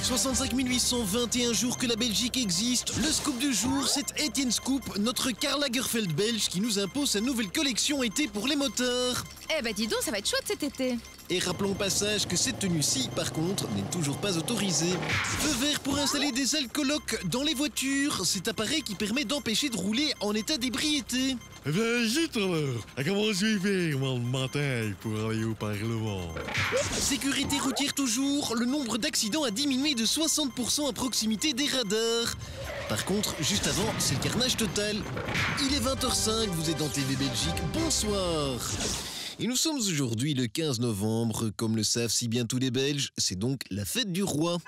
« 65 821 jours que la Belgique existe. Le scoop du jour, c'est Etienne Scoop, notre Karl Lagerfeld belge qui nous impose sa nouvelle collection été pour les motards. Eh ben dis donc, ça va être chouette cet été. Et rappelons au passage que cette tenue-ci, par contre, n'est toujours pas autorisée. Feu vert pour installer des alcolocs dans les voitures. Cet appareil qui permet d'empêcher de rouler en état d'ébriété. Eh bien, vite alors! Comment je vais faire, moi, le matin, pour aller au Parlement? Sécurité routière toujours, le nombre d'accidents a diminué de 60% à proximité des radars. Par contre, juste avant, c'est le carnage total. Il est 20h05, vous êtes dans TV Belgique, bonsoir. Et nous sommes aujourd'hui le 15 novembre, comme le savent si bien tous les Belges, c'est donc la fête du roi.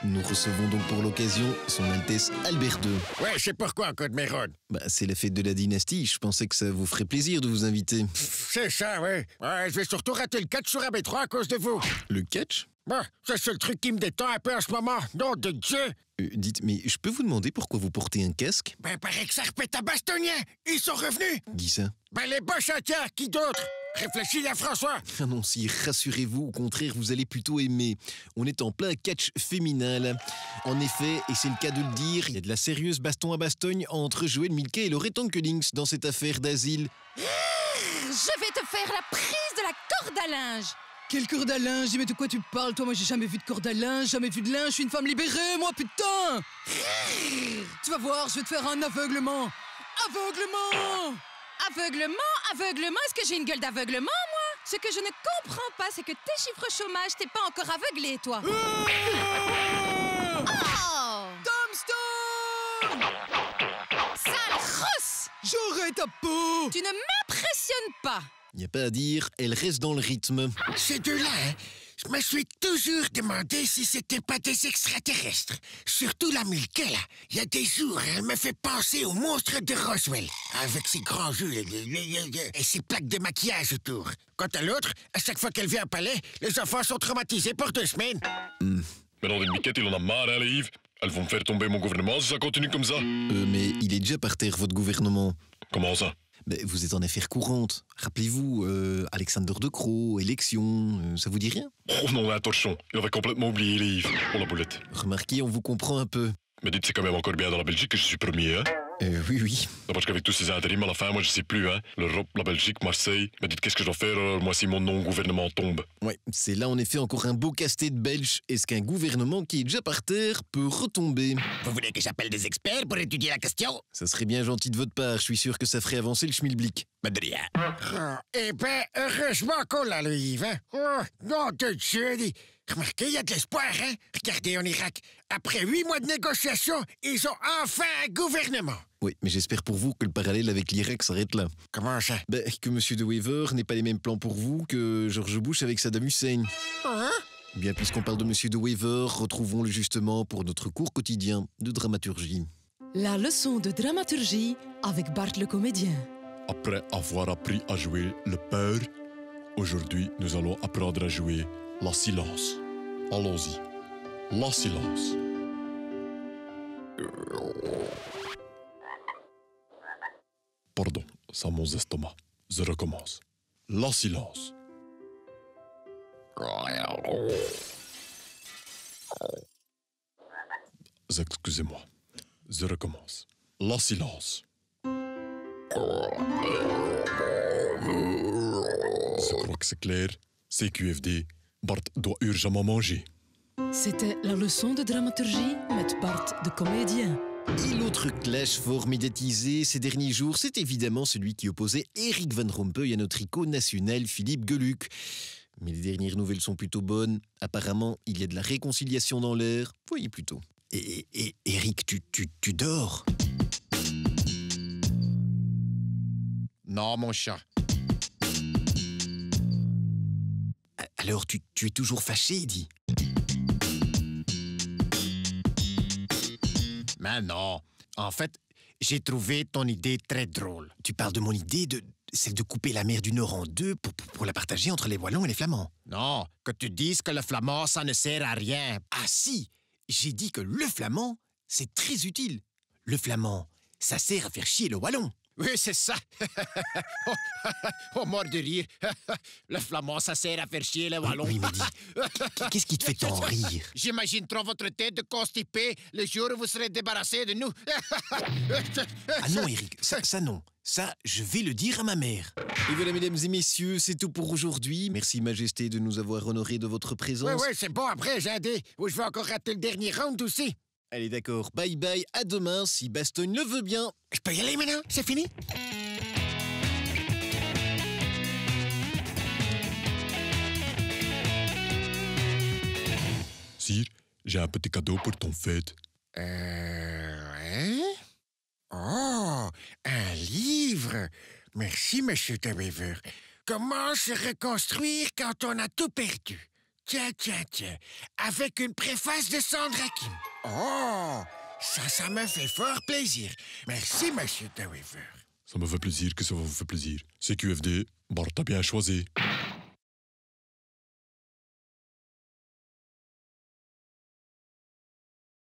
Nous recevons donc pour l'occasion son Altesse Albert II. Ouais, je sais pourquoi, Code Méron. C'est la fête de la dynastie, je pensais que ça vous ferait plaisir de vous inviter. C'est ça, ouais. Ouais, je vais surtout rater le catch sur AB3 à cause de vous. Le catch ? C'est le seul truc qui me détend un peu en ce moment. Nom de Dieu! Dites, mais je peux vous demander pourquoi vous portez un casque ? Paraît que ça répète à Bastonien. Ils sont revenus. Qui ça ? Les boches à terre, qui d'autre? Réfléchis à François. Ah non, si, rassurez-vous, au contraire, vous allez plutôt aimer. On est en plein catch féminin, là. En effet, et c'est le cas de le dire, il y a de la sérieuse baston à bastogne entre Joël Milquet et Laurette Ankelings dans cette affaire d'asile. Je vais te faire la prise de la corde à linge. Quelle corde à linge? Mais de quoi tu parles, toi? Moi, j'ai jamais vu de corde à linge, jamais vu de linge, je suis une femme libérée, moi, putain! Tu vas voir, je vais te faire un aveuglement! Aveuglement! Aveuglement? Est-ce que j'ai une gueule d'aveuglement, moi? Ce que je ne comprends pas, c'est que tes chiffres chômage, t'es pas encore aveuglé, toi. Oh! Tombstone! Sale rousse! J'aurai ta peau! Tu ne m'impressionnes pas! Il n'y a pas à dire, elle reste dans le rythme. Ces deux-là, je me suis toujours demandé si c'était pas des extraterrestres. Surtout la Milquet, là. Il y a des jours, elle me fait penser au monstre de Roswell. Avec ses grands yeux et ses plaques de maquillage autour. Quant à l'autre, à chaque fois qu'elle vient au palais, les enfants sont traumatisés pour 2 semaines. Maintenant, des miquettes, il en a marre, hein, les Yves. Elles vont me faire tomber mon gouvernement si ça continue comme ça. Mais il est déjà par terre, votre gouvernement. Comment ça? Vous êtes en affaires courantes. Rappelez-vous, Alexander De Croo, élection, ça vous dit rien? Oh non, un torchon. Il avait complètement oublié les Yves. Oh la boulette. Remarquez, on vous comprend un peu. Mais dites, c'est quand même encore bien dans la Belgique que je suis premier, hein? Oui. Non, parce qu'avec tous ces intérims, à la fin, moi, je sais plus, hein. L'Europe, la Belgique, Marseille. Mais dites, qu'est-ce que je dois faire, moi, si mon non-gouvernement tombe? Ouais, c'est là en effet encore un beau casse-tête belge. Est-ce qu'un gouvernement qui est déjà par terre peut retomber? Vous voulez que j'appelle des experts pour étudier la question? Ça serait bien gentil de votre part, je suis sûr que ça ferait avancer le schmilblick. De rien. Heureusement qu'on l'a, le Yves, hein? Oh, non de Dieu! Remarquez, il y a de l'espoir, hein? Regardez en Irak. Après 8 mois de négociations, ils ont enfin un gouvernement. Oui, mais j'espère pour vous que le parallèle avec l'Irak s'arrête là. Comment ça? Que Monsieur De Wever n'ait pas les mêmes plans pour vous que George Bush avec Saddam Hussein. Hein? Bien, puisqu'on parle de Monsieur De Wever, retrouvons-le justement pour notre cours quotidien de dramaturgie. La leçon de dramaturgie avec Bart le comédien. Après avoir appris à jouer le peur, aujourd'hui, nous allons apprendre à jouer la silence. Allons-y. La silence. Pardon, ça mon estomac. Je recommence. La silence. Excusez-moi. Je recommence. La silence. Je crois que c'est clair. CQFD, Bart doit urgemment manger. C'était la leçon de dramaturgie met Bart de comédien. Et l'autre clash fort médiatisé ces derniers jours, c'est évidemment celui qui opposait Eric Van Rompuy à notre icône national Philippe Geluck. Mais les dernières nouvelles sont plutôt bonnes. Apparemment, il y a de la réconciliation dans l'air. Voyez plutôt. Et Eric, tu dors? Non, mon chat. Alors, tu es toujours fâché, dis? Mais non. En fait, j'ai trouvé ton idée très drôle. Tu parles de mon idée celle de couper la mer du Nord en deux pour la partager entre les Wallons et les Flamands. Non, que tu dises que le flamand, ça ne sert à rien. Ah si, j'ai dit que le flamand, c'est très utile. Le flamand, ça sert à faire chier le Wallon. Oui, c'est ça. Oh, mort de rire. Le flamand, ça sert à faire chier les Wallons. Oui, mais dis, qu'est-ce qui te fait tant rire? J'imagine trop votre tête de constipé le jour où vous serez débarrassé de nous. Ah non, Eric, ça non. Ça, je vais le dire à ma mère. Et voilà, mesdames et messieurs, c'est tout pour aujourd'hui. Merci, Majesté, de nous avoir honorés de votre présence. Oui, c'est bon, après, j'ai un dé où je vais encore rater le dernier round aussi. Allez, d'accord. Bye bye, à demain, si Bastogne le veut bien. Je peux y aller maintenant? C'est fini? Sire, j'ai un petit cadeau pour ton fête. Hein? Oh, un livre. Merci, Monsieur de Weaver. Comment se reconstruire quand on a tout perdu? Tiens. Avec une préface de Sandra Kim. Oh, ça me fait fort plaisir. Merci, Monsieur de Weaver. Ça me fait plaisir que ça vous fait plaisir. CQFD, Bart a bien choisi.